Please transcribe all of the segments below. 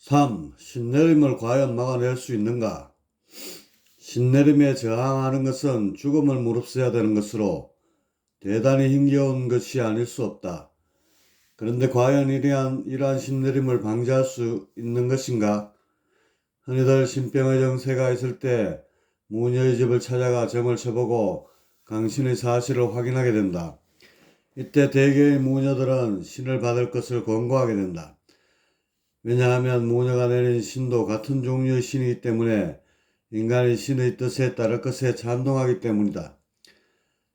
3. 신내림을 과연 막아낼 수 있는가? 신내림에 저항하는 것은 죽음을 무릅써야 되는 것으로 대단히 힘겨운 것이 아닐 수 없다. 그런데 과연 이러한 신내림을 방지할 수 있는 것인가? 흔히들 신병의 정세가 있을 때 무녀의 집을 찾아가 점을 쳐보고 강신의 사실을 확인하게 된다. 이때 대개의 무녀들은 신을 받을 것을 권고하게 된다. 왜냐하면 무녀가 내린 신도 같은 종류의 신이기 때문에 인간이 신의 뜻에 따를 것에 찬동하기 때문이다.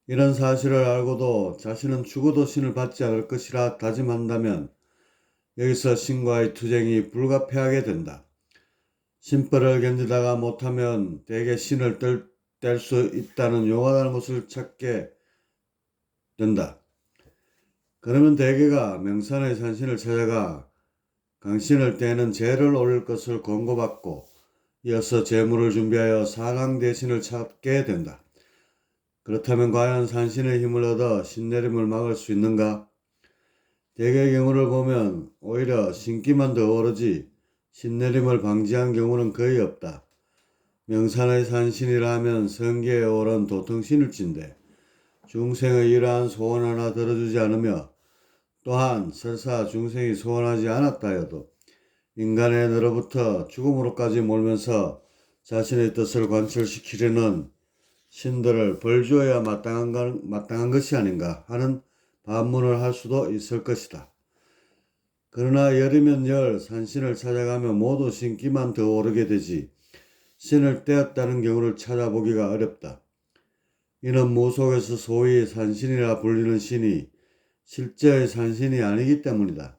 이런 사실을 알고도 자신은 죽어도 신을 받지 않을 것이라 다짐한다면 여기서 신과의 투쟁이 불가피하게 된다. 신벌을 견디다가 못하면 대개 신을 뗄 수 있다는 용하다는 것을 찾게 된다. 그러면 대개가 명산의 산신을 찾아가 강신을 떼는 제를 올릴 것을 권고받고 이어서 제물을 준비하여 사강 대신을 찾게 된다. 그렇다면 과연 산신의 힘을 얻어 신내림을 막을 수 있는가? 대개의 경우를 보면 오히려 신기만 더 오르지 신내림을 방지한 경우는 거의 없다. 명산의 산신이라 하면 성계에 오른 도통신일진데 중생의 이러한 소원 하나 들어주지 않으며 또한 설사 중생이 소원하지 않았다 해도 인간의 너로부터 죽음으로까지 몰면서 자신의 뜻을 관철시키려는 신들을 벌주어야 마땅한 것이 아닌가 하는 반문을 할 수도 있을 것이다. 그러나 열이면 열 산신을 찾아가면 모두 신기만 더 오르게 되지 신을 떼었다는 경우를 찾아보기가 어렵다. 이는 무속에서 소위 산신이라 불리는 신이 실제의 산신이 아니기 때문이다.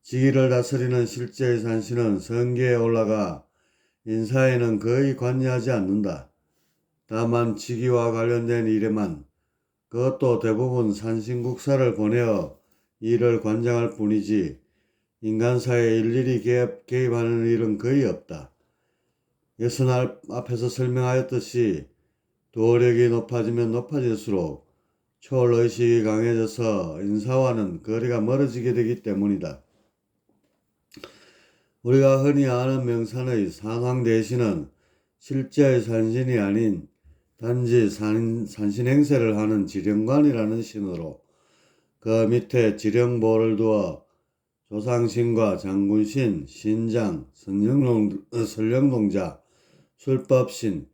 지기를 다스리는 실제의 산신은 성계에 올라가 인사에는 거의 관여하지 않는다. 다만 지기와 관련된 일에만 그것도 대부분 산신국사를 보내어 일을 관장할 뿐이지 인간사에 일일이 개입하는 일은 거의 없다. 예선 앞에서 설명하였듯이 도력이 높아지면 높아질수록 초월의식이 강해져서 인사와는 거리가 멀어지게 되기 때문이다. 우리가 흔히 아는 명산의 산황대신은 실제의 산신이 아닌 단지 산신 행세를 하는 지령관이라는 신으로 그 밑에 지령보를 두어 조상신과 장군신, 신장, 설령동자, 술법신,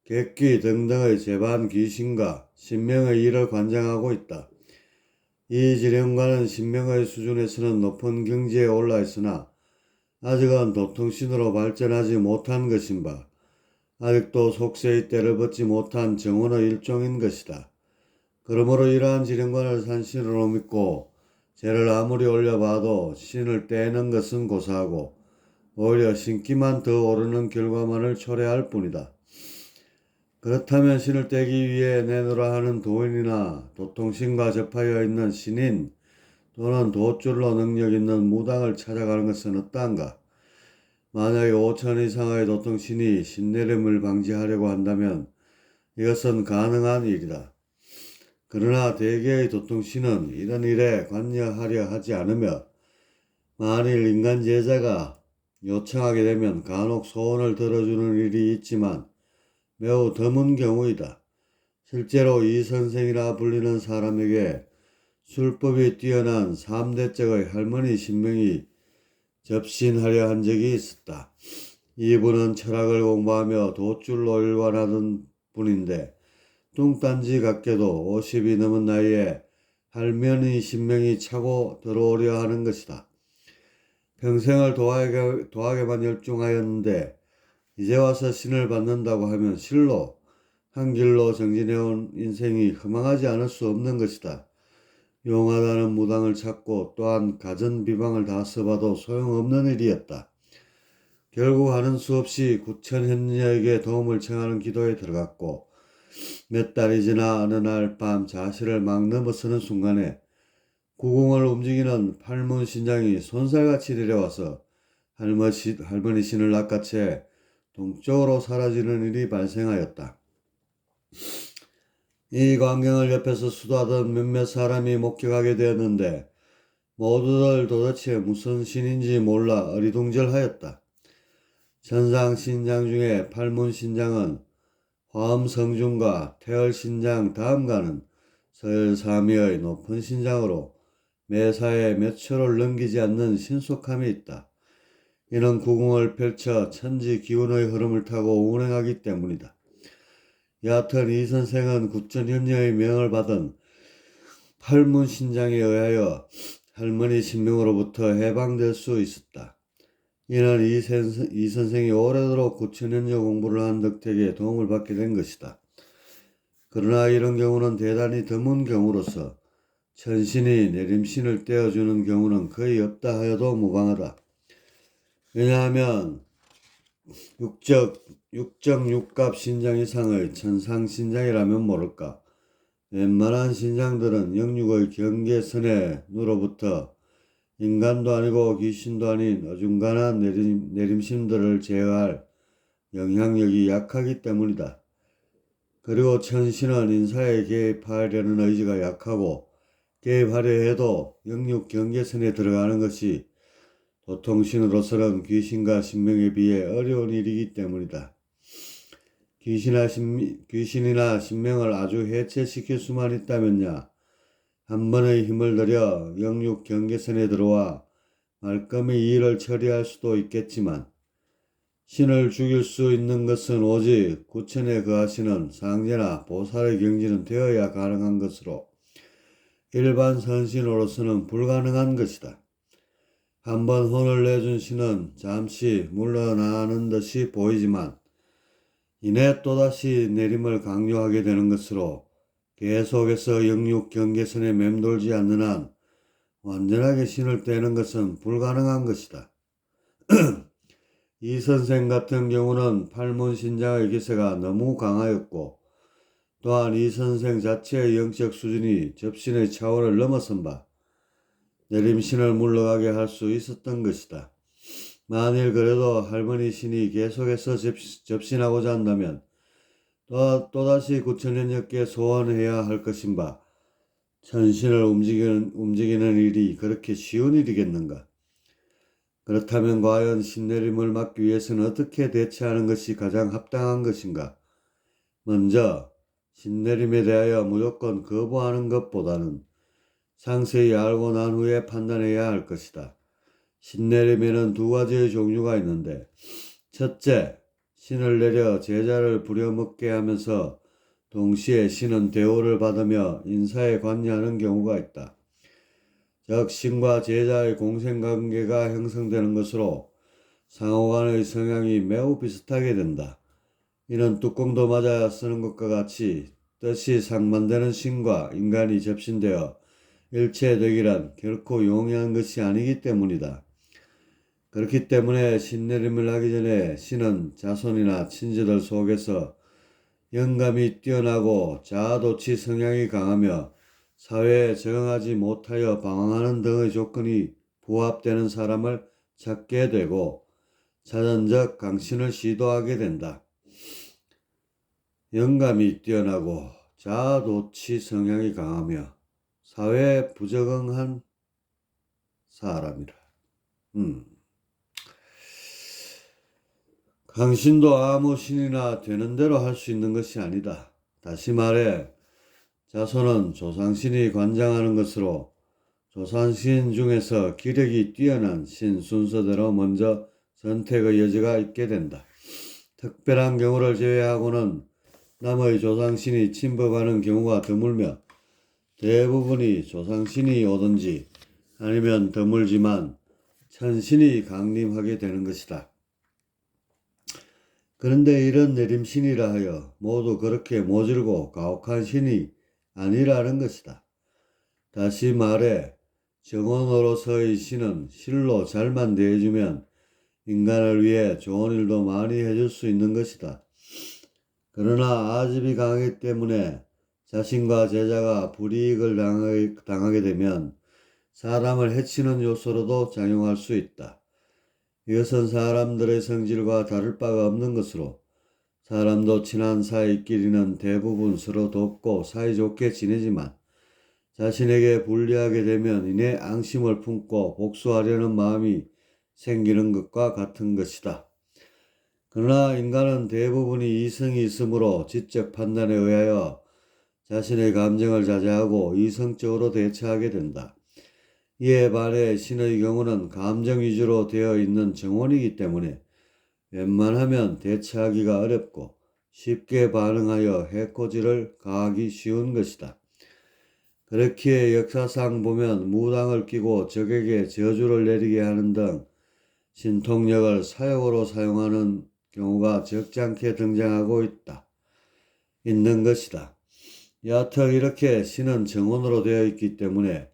객귀 등등의 재반 귀신과 신명의 일을 관장하고 있다. 이 지령관은 신명의 수준에서는 높은 경지에 올라 있으나 아직은 도통신으로 발전하지 못한 것인 바 아직도 속세의 때를 벗지 못한 정원의 일종인 것이다. 그러므로 이러한 지령관을 산신으로 믿고 죄를 아무리 올려봐도 신을 떼는 것은 고사하고 오히려 신기만 더 오르는 결과만을 초래할 뿐이다. 그렇다면 신을 떼기 위해 내놓으라 하는 도인이나 도통신과 접하여 있는 신인 또는 도줄로 능력 있는 무당을 찾아가는 것은 어떠한가? 만약에 5천 이상의 도통신이 신내림을 방지하려고 한다면 이것은 가능한 일이다. 그러나 대개의 도통신은 이런 일에 관여하려 하지 않으며 만일 인간 제자가 요청하게 되면 간혹 소원을 들어주는 일이 있지만 매우 드문 경우이다. 실제로 이 선생이라 불리는 사람에게 술법이 뛰어난 3대적의 할머니 신명이 접신하려 한 적이 있었다. 이분은 철학을 공부하며 도줄로 일관하던 분인데 뚱딴지 같게도 50이 넘은 나이에 할머니 신명이 차고 들어오려 하는 것이다. 평생을 도학에만 열중하였는데 이제 와서 신을 받는다고 하면 실로 한 길로 정진해온 인생이 허망하지 않을 수 없는 것이다. 용하다는 무당을 찾고 또한 갖은 비방을 다 써봐도 소용없는 일이었다. 결국 하는 수 없이 구천현녀에게 도움을 청하는 기도에 들어갔고 몇 달이 지나 어느 날 밤 자실을 막 넘어서는 순간에 구궁을 움직이는 팔문신장이 손살같이 내려와서 할머니 신을 낚아채 동쪽으로 사라지는 일이 발생하였다. 이 광경을 옆에서 수다하던 몇몇 사람이 목격하게 되었는데 모두들 도대체 무슨 신인지 몰라 어리둥절하였다. 천상신장 중에 팔문신장은 화엄성중과 태열신장 다음 가는 서열삼위의 높은 신장으로 매사에 몇 초를 넘기지 않는 신속함이 있다. 이는 구궁을 펼쳐 천지 기운의 흐름을 타고 운행하기 때문이다. 여하튼 이 선생은 구천현녀의 명을 받은 팔문신장에 의하여 할머니 신명으로부터 해방될 수 있었다. 이는 이 선생이 오래도록 구천현녀 공부를 한 덕택에 도움을 받게 된 것이다. 그러나 이런 경우는 대단히 드문 경우로서 천신이 내림신을 떼어주는 경우는 거의 없다 하여도 무방하다. 왜냐하면 육정육갑 신장 이상의 천상신장이라면 모를까. 웬만한 신장들은 영육의 경계선에 누로부터 인간도 아니고 귀신도 아닌 어중간한 내림신들을 제어할 영향력이 약하기 때문이다. 그리고 천신은 인사에 개입하려는 의지가 약하고 개입하려 해도 영육 경계선에 들어가는 것이 도통신으로서는 귀신과 신명에 비해 어려운 일이기 때문이다. 귀신이나 신명을 아주 해체시킬 수만 있다면야 한 번의 힘을 들여 영육 경계선에 들어와 말끔히 이 일을 처리할 수도 있겠지만 신을 죽일 수 있는 것은 오직 구천에 거하시는 상제나 보살의 경지는 되어야 가능한 것으로 일반 선신으로서는 불가능한 것이다. 한번 혼을 내준 신은 잠시 물러나는 듯이 보이지만 이내 또다시 내림을 강요하게 되는 것으로 계속해서 영육 경계선에 맴돌지 않는 한 완전하게 신을 떼는 것은 불가능한 것이다. 이 선생 같은 경우는 팔문신장의 기세가 너무 강하였고 또한 이 선생 자체의 영적 수준이 접신의 차원을 넘어선 바 내림신을 물러가게 할 수 있었던 것이다. 만일 그래도 할머니 신이 계속해서 접신하고자 한다면 또다시 구천연역께 소원해야 할 것인 바 천신을 움직이는 일이 그렇게 쉬운 일이겠는가? 그렇다면 과연 신내림을 막기 위해서는 어떻게 대처하는 것이 가장 합당한 것인가? 먼저 신내림에 대하여 무조건 거부하는 것보다는 상세히 알고 난 후에 판단해야 할 것이다. 신내림에는 두 가지의 종류가 있는데 첫째, 신을 내려 제자를 부려먹게 하면서 동시에 신은 대우를 받으며 인사에 관여하는 경우가 있다. 즉 신과 제자의 공생관계가 형성되는 것으로 상호간의 성향이 매우 비슷하게 된다. 이는 뚜껑도 맞아 쓰는 것과 같이 뜻이 상반되는 신과 인간이 접신되어 일체되기란 결코 용이한 것이 아니기 때문이다. 그렇기 때문에 신내림을 하기 전에 신은 자손이나 친지들 속에서 영감이 뛰어나고 자아도취 성향이 강하며 사회에 적응하지 못하여 방황하는 등의 조건이 부합되는 사람을 찾게 되고 자전적 강신을 시도하게 된다. 영감이 뛰어나고 자아도취 성향이 강하며 사회에 부적응한 사람이라. 강신도 아무 신이나 되는 대로 할 수 있는 것이 아니다. 다시 말해 자손은 조상신이 관장하는 것으로 조상신 중에서 기력이 뛰어난 신 순서대로 먼저 선택의 여지가 있게 된다. 특별한 경우를 제외하고는 남의 조상신이 침범하는 경우가 드물며 대부분이 조상신이 오든지 아니면 드물지만 천신이 강림하게 되는 것이다. 그런데 이런 내림신이라 하여 모두 그렇게 모질고 가혹한 신이 아니라는 것이다. 다시 말해 정원으로서의 신은 실로 잘만 대해주면 인간을 위해 좋은 일도 많이 해줄 수 있는 것이다. 그러나 아집이 강하기 때문에 자신과 제자가 불이익을 당하게 되면 사람을 해치는 요소로도 작용할 수 있다. 이것은 사람들의 성질과 다를 바가 없는 것으로 사람도 친한 사이끼리는 대부분 서로 돕고 사이좋게 지내지만 자신에게 불리하게 되면 이내 앙심을 품고 복수하려는 마음이 생기는 것과 같은 것이다. 그러나 인간은 대부분이 이성이 있으므로 지적 판단에 의하여 자신의 감정을 자제하고 이성적으로 대처하게 된다. 이에 반해 신의 경우는 감정 위주로 되어 있는 정원이기 때문에 웬만하면 대처하기가 어렵고 쉽게 반응하여 해코지를 가하기 쉬운 것이다. 그렇기에 역사상 보면 무당을 끼고 적에게 저주를 내리게 하는 등 신통력을 사역으로 사용하는 경우가 적지 않게 등장하고 있는 것이다. 여하튼 이렇게 신은 정원으로 되어 있기 때문에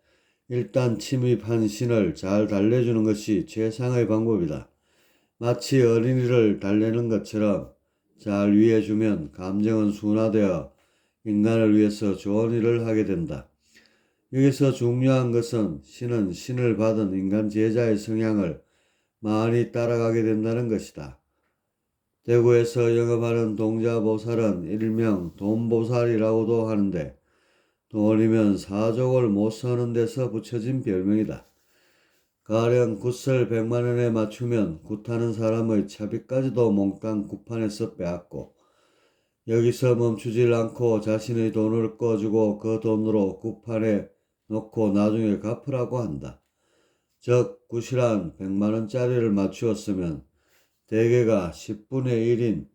일단 침입한 신을 잘 달래주는 것이 최상의 방법이다. 마치 어린이를 달래는 것처럼 잘 위해주면 감정은 순화되어 인간을 위해서 좋은 일을 하게 된다. 여기서 중요한 것은 신은 신을 받은 인간 제자의 성향을 많이 따라가게 된다는 것이다. 대구에서 영업하는 동자보살은 일명 돈보살이라고도 하는데 돈이면 사족을 못 서는 데서 붙여진 별명이다. 가령 굿을 100만원에 맞추면 굿하는 사람의 차비까지도 몽땅 굿판에서 빼앗고 여기서 멈추질 않고 자신의 돈을 꺼주고 그 돈으로 굿판에 놓고 나중에 갚으라고 한다. 즉 굿이란 100만원짜리를 맞추었으면 대개가 10분의 1인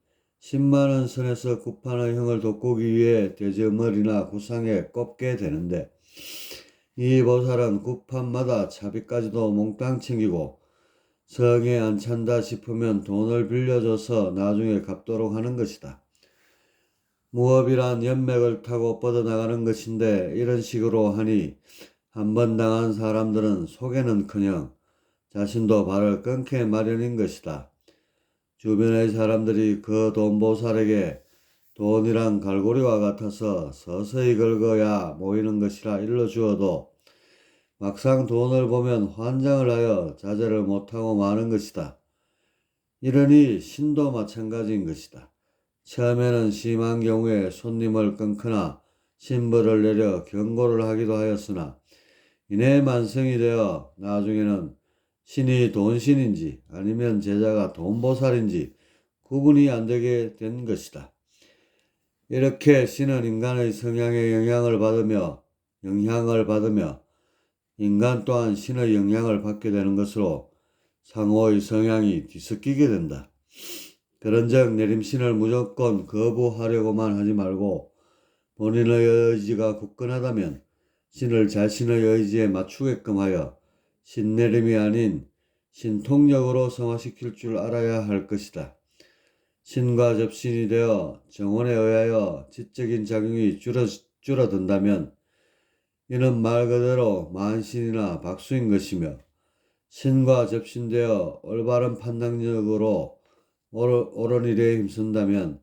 10만원 선에서 굿판의 형을 돋구기 위해 대저머리나 구상에 꼽게 되는데 이 보살은 굿판마다 차비까지도 몽땅 챙기고 성에 안 찬다 싶으면 돈을 빌려줘서 나중에 갚도록 하는 것이다. 무업이란 연맥을 타고 뻗어나가는 것인데 이런 식으로 하니 한번 당한 사람들은 속에는커녕 자신도 발을 끊게 마련인 것이다. 주변의 사람들이 그 돈보살에게 돈이란 갈고리와 같아서 서서히 긁어야 모이는 것이라 일러주어도 막상 돈을 보면 환장을 하여 자제를 못하고 마는 것이다. 이러니 신도 마찬가지인 것이다. 처음에는 심한 경우에 손님을 끊거나 신벌을 내려 경고를 하기도 하였으나 이내 만성이 되어 나중에는 신이 돈신인지 아니면 제자가 돈보살인지 구분이 안 되게 된 것이다. 이렇게 신은 인간의 성향에 영향을 받으며 인간 또한 신의 영향을 받게 되는 것으로 상호의 성향이 뒤섞이게 된다. 그런즉 내림신을 무조건 거부하려고만 하지 말고 본인의 의지가 굳건하다면 신을 자신의 의지에 맞추게끔 하여 신내림이 아닌 신통력으로 성화시킬 줄 알아야 할 것이다. 신과 접신이 되어 정원에 의하여 지적인 작용이 줄어든다면 이는 말 그대로 만신이나 박수인 것이며 신과 접신되어 올바른 판단력으로 옳은 일에 힘쓴다면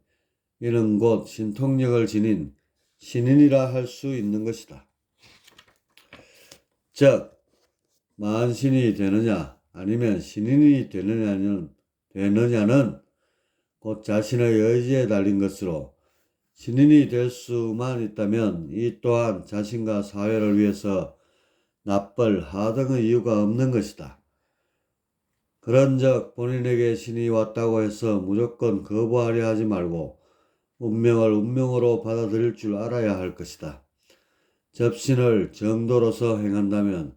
이는 곧 신통력을 지닌 신인이라 할 수 있는 것이다. 즉 만신이 되느냐 아니면 신인이 되느냐는 곧 자신의 의지에 달린 것으로 신인이 될 수만 있다면 이 또한 자신과 사회를 위해서 납벌, 하등의 이유가 없는 것이다. 그런즉 본인에게 신이 왔다고 해서 무조건 거부하려 하지 말고 운명을 운명으로 받아들일 줄 알아야 할 것이다. 접신을 정도로서 행한다면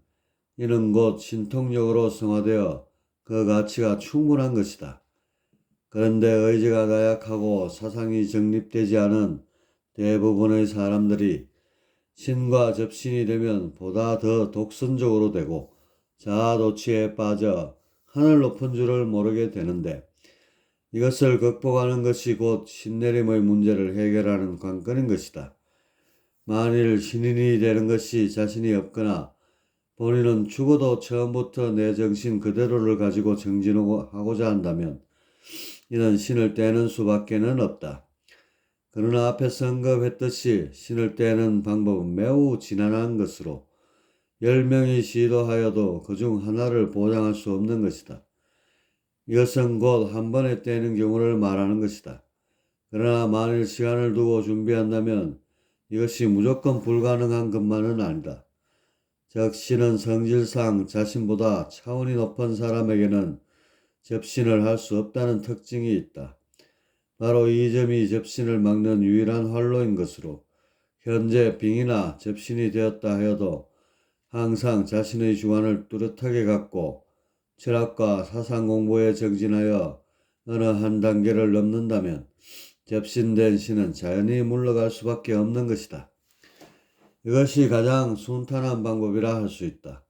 이는 곧 신통력으로 성화되어 그 가치가 충분한 것이다. 그런데 의지가 나약하고 사상이 정립되지 않은 대부분의 사람들이 신과 접신이 되면 보다 더 독선적으로 되고 자아도취에 빠져 하늘 높은 줄을 모르게 되는데 이것을 극복하는 것이 곧 신내림의 문제를 해결하는 관건인 것이다. 만일 신인이 되는 것이 자신이 없거나 본인은 죽어도 처음부터 내 정신 그대로를 가지고 정진하고자 한다면 이는 신을 떼는 수밖에는 없다. 그러나 앞에서 언급했듯이 신을 떼는 방법은 매우 지난한 것으로 10명이 시도하여도 그중 하나를 보장할 수 없는 것이다. 이것은 곧 한 번에 떼는 경우를 말하는 것이다. 그러나 만일 시간을 두고 준비한다면 이것이 무조건 불가능한 것만은 아니다. 즉 신은 성질상 자신보다 차원이 높은 사람에게는 접신을 할 수 없다는 특징이 있다. 바로 이 점이 접신을 막는 유일한 활로인 것으로 현재 빙이나 접신이 되었다 하여도 항상 자신의 주관을 뚜렷하게 갖고 철학과 사상 공부에 정진하여 어느 한 단계를 넘는다면 접신된 신은 자연히 물러갈 수밖에 없는 것이다. 이것이 가장 순탄한 방법이라 할 수 있다.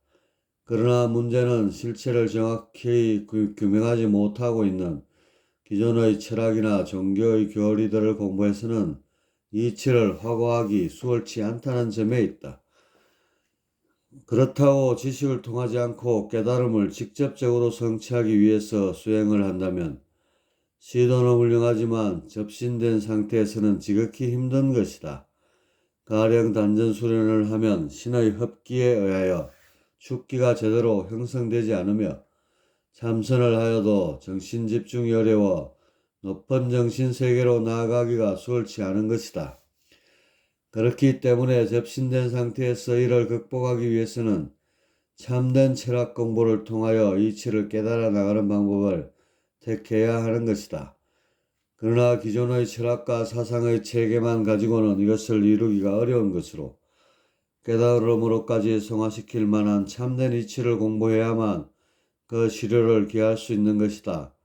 그러나 문제는 실체를 정확히 규명하지 못하고 있는 기존의 철학이나 종교의 교리들을 공부해서는 이치를 확오하기 수월치 않다는 점에 있다. 그렇다고 지식을 통하지 않고 깨달음을 직접적으로 성취하기 위해서 수행을 한다면 시도는 훌륭하지만 접신된 상태에서는 지극히 힘든 것이다. 가령 단전 수련을 하면 신의 합기에 의하여 축기가 제대로 형성되지 않으며 참선을 하여도 정신집중이 어려워 높은 정신세계로 나아가기가 수월치 않은 것이다. 그렇기 때문에 접신된 상태에서 이를 극복하기 위해서는 참된 철학 공부를 통하여 이치를 깨달아 나가는 방법을 택해야 하는 것이다. 그러나 기존의 철학과 사상의 체계만 가지고는 이것을 이루기가 어려운 것으로 깨달음으로까지 성화시킬 만한 참된 이치를 공부해야만 그 시료를 기할 수 있는 것이다.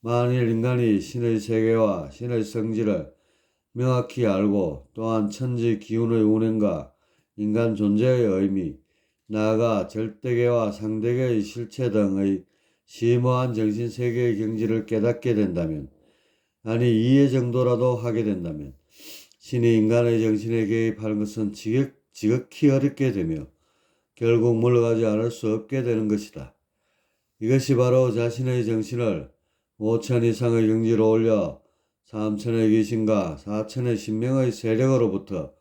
만일 인간이 신의 세계와 신의 성질을 명확히 알고 또한 천지 기운의 운행과 인간 존재의 의미, 나아가 절대계와 상대계의 실체 등의 심오한 정신세계의 경지를 깨닫게 된다면, 아니 이해 정도라도 하게 된다면 신이 인간의 정신에 개입하는 것은 지극히 어렵게 되며 결국 물러가지 않을 수 없게 되는 것이다. 이것이 바로 자신의 정신을 5천 이상의 경지로 올려 3천의 귀신과 4천의 신명의 세력으로부터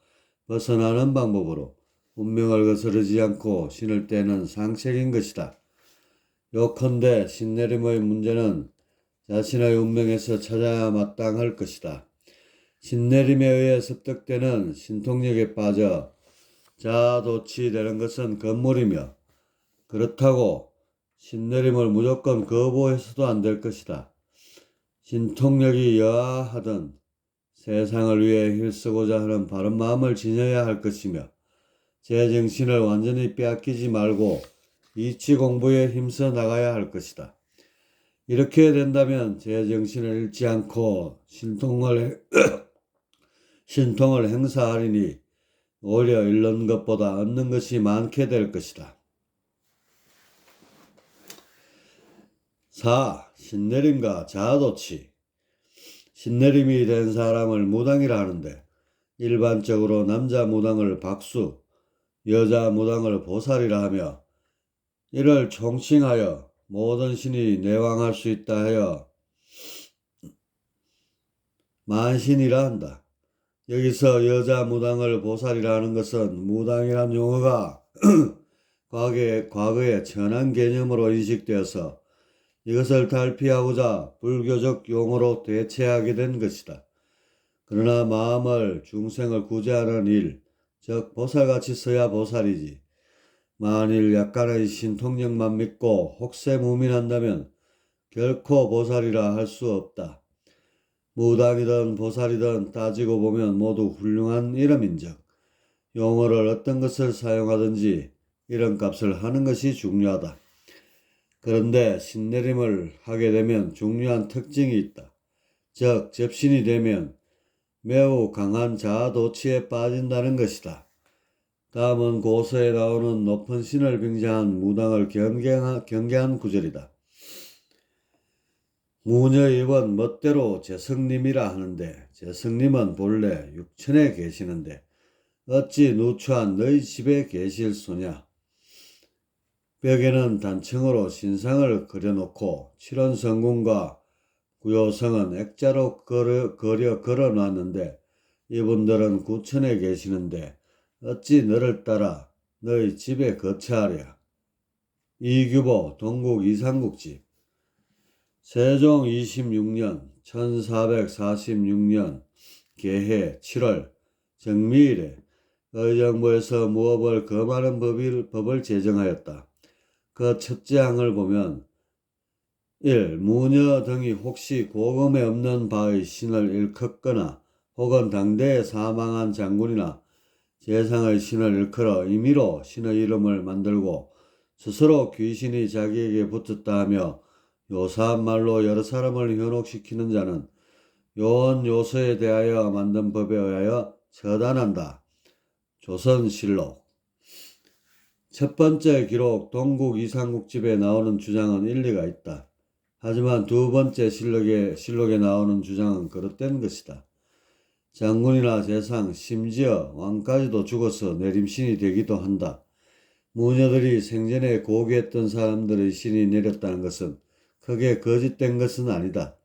벗어나는 방법으로 운명을 거스르지 않고 신을 떼는 상책인 것이다. 요컨대 신내림의 문제는 자신의 운명에서 찾아야 마땅할 것이다. 신내림에 의해 습득되는 신통력에 빠져 자아도취되는 것은 건물이며 그렇다고 신내림을 무조건 거부해서도 안 될 것이다. 신통력이 여하하든 세상을 위해 힘쓰고자 하는 바른 마음을 지녀야 할 것이며 제 정신을 완전히 빼앗기지 말고 이치 공부에 힘써 나가야 할 것이다. 이렇게 된다면 제 정신을 잃지 않고 신통을 행사하리니 오히려 잃는 것보다 얻는 것이 많게 될 것이다. 4. 신내림과 자아도취. 신내림이 된 사람을 무당이라 하는데 일반적으로 남자 무당을 박수, 여자 무당을 보살이라 하며 이를 총칭하여 모든 신이 내왕할 수 있다 하여 만신이라 한다. 여기서 여자 무당을 보살이라 하는 것은 무당이란 용어가 과거에 천한 개념으로 인식되어서 이것을 탈피하고자 불교적 용어로 대체하게 된 것이다. 그러나 마음을 중생을 구제하는 일, 즉 보살같이 서야 보살이지. 만일 약간의 신통력만 믿고 혹세무민한다면 결코 보살이라 할 수 없다. 무당이든 보살이든 따지고 보면 모두 훌륭한 이름인즉 용어를 어떤 것을 사용하든지 이름값을 하는 것이 중요하다. 그런데 신내림을 하게 되면 중요한 특징이 있다. 즉 접신이 되면 매우 강한 자아도취에 빠진다는 것이다. 다음은 고서에 나오는 높은 신을 빙자한 무당을 경계한 구절이다. 무녀입은 멋대로 재성님이라 하는데 재성님은 본래 육천에 계시는데 어찌 누추한 너희 집에 계실 소냐. 벽에는 단청으로 신상을 그려놓고 칠원성군과 구요성은 액자로 걸어놨는데 이분들은 구천에 계시는데 어찌 너를 따라 너희 집에 거처하랴. 이규보 동국 이상국집. 세종 26년 1446년 개해 7월 정미일에 의정부에서 무업을 금하는 법을 제정하였다. 그 첫째 항을 보면 1. 무녀 등이 혹시 고금에 없는 바의 신을 일컫거나 혹은 당대에 사망한 장군이나 재상의 신을 일컬어 임의로 신의 이름을 만들고 스스로 귀신이 자기에게 붙었다 하며 요사한 말로 여러 사람을 현혹시키는 자는 요원 요서에 대하여 만든 법에 의하여 처단한다. 조선실록 첫 번째 기록 동국 이상국집에 나오는 주장은 일리가 있다. 하지만 두 번째 실록에 나오는 주장은 거릇된 것이다. 장군이나 재상, 심지어 왕까지도 죽어서 내림신이 되기도 한다. 무녀들이 생전에 고귀했던 사람들의 신이 내렸다는 것은 크게 거짓된 것은 아니다.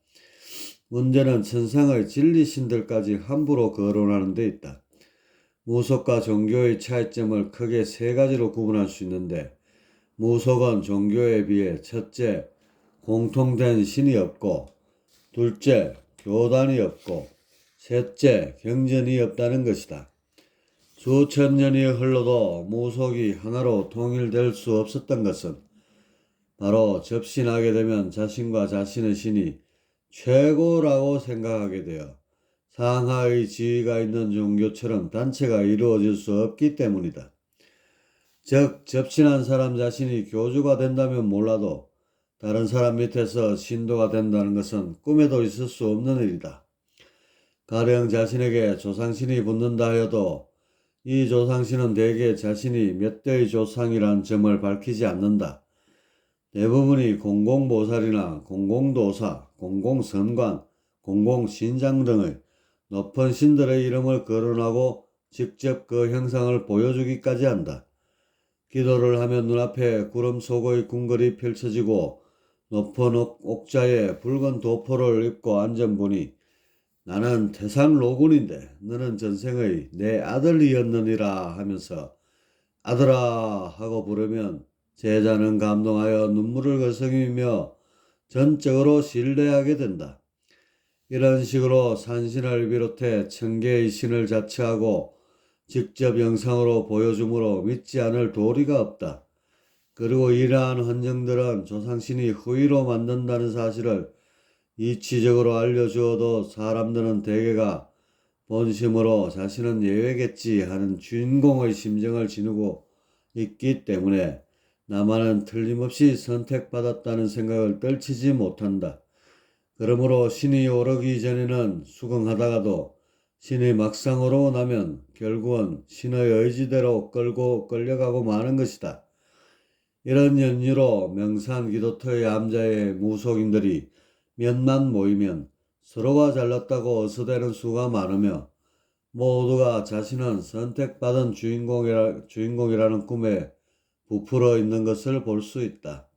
문제는 천상의 진리신들까지 함부로 거론하는 데 있다. 무속과 종교의 차이점을 크게 세 가지로 구분할 수 있는데, 무속은 종교에 비해 첫째, 공통된 신이 없고, 둘째, 교단이 없고, 셋째, 경전이 없다는 것이다. 수천 년이 흘러도 무속이 하나로 통일될 수 없었던 것은 바로 접신하게 되면 자신과 자신의 신이 최고라고 생각하게 되어 상하의 지위가 있는 종교처럼 단체가 이루어질 수 없기 때문이다. 즉, 접신한 사람 자신이 교주가 된다면 몰라도 다른 사람 밑에서 신도가 된다는 것은 꿈에도 있을 수 없는 일이다. 가령 자신에게 조상신이 붙는다 해도 이 조상신은 대개 자신이 몇 대의 조상이란 점을 밝히지 않는다. 대부분이 공공보살이나 공공도사, 공공선관, 공공신장 등의 높은 신들의 이름을 거론하고 직접 그 형상을 보여주기까지 한다. 기도를 하면 눈앞에 구름 속의 궁궐이 펼쳐지고 높은 옥자에 붉은 도포를 입고 앉은 분이 나는 태산로군인데 너는 전생의 내 아들이었느니라 하면서 아들아 하고 부르면 제자는 감동하여 눈물을 거성이며 전적으로 신뢰하게 된다. 이런 식으로 산신을 비롯해 천개의 신을 자처하고 직접 영상으로 보여주므로 믿지 않을 도리가 없다. 그리고 이러한 헌정들은 조상신이 후의로 만든다는 사실을 이치적으로 알려주어도 사람들은 대개가 본심으로 자신은 예외겠지 하는 주인공의 심정을 지니고 있기 때문에 나만은 틀림없이 선택받았다는 생각을 떨치지 못한다. 그러므로 신이 오르기 전에는 수긍하다가도 신이 막상 오르고 나면 결국은 신의 의지대로 끌려가고 마는 것이다. 이런 연유로 명산 기도터의 암자의 무속인들이 몇만 모이면 서로가 잘났다고 어서대는 수가 많으며 모두가 자신은 선택받은 주인공이라는 꿈에 부풀어 있는 것을 볼 수 있다.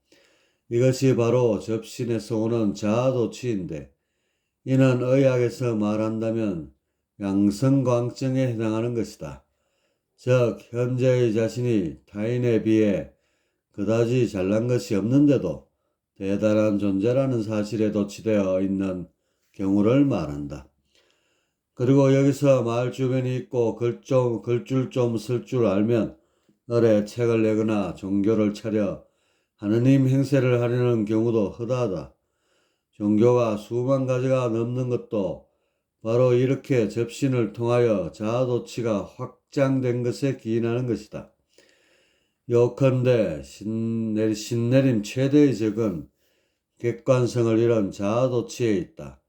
이것이 바로 접신에서 오는 자아도취인데 이는 의학에서 말한다면 양성광증에 해당하는 것이다. 즉 현재의 자신이 타인에 비해 그다지 잘난 것이 없는데도 대단한 존재라는 사실에 도취되어 있는 경우를 말한다. 그리고 여기서 마을 주변이 있고 글줄 좀 쓸 줄 알면 을에 책을 내거나 종교를 차려 하느님 행세를 하려는 경우도 허다하다. 종교가 수만 가지가 넘는 것도 바로 이렇게 접신을 통하여 자아도취가 확장된 것에 기인하는 것이다. 요컨대 신내림 최대의 적은 객관성을 잃은 자아도취에 있다.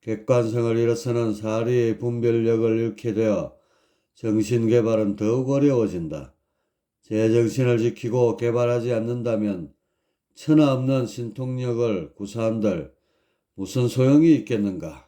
객관성을 잃어서는 사리의 분별력을 잃게 되어 정신개발은 더욱 어려워진다. 제정신을 지키고 개발하지 않는다면 천하 없는 신통력을 구사한들 무슨 소용이 있겠는가?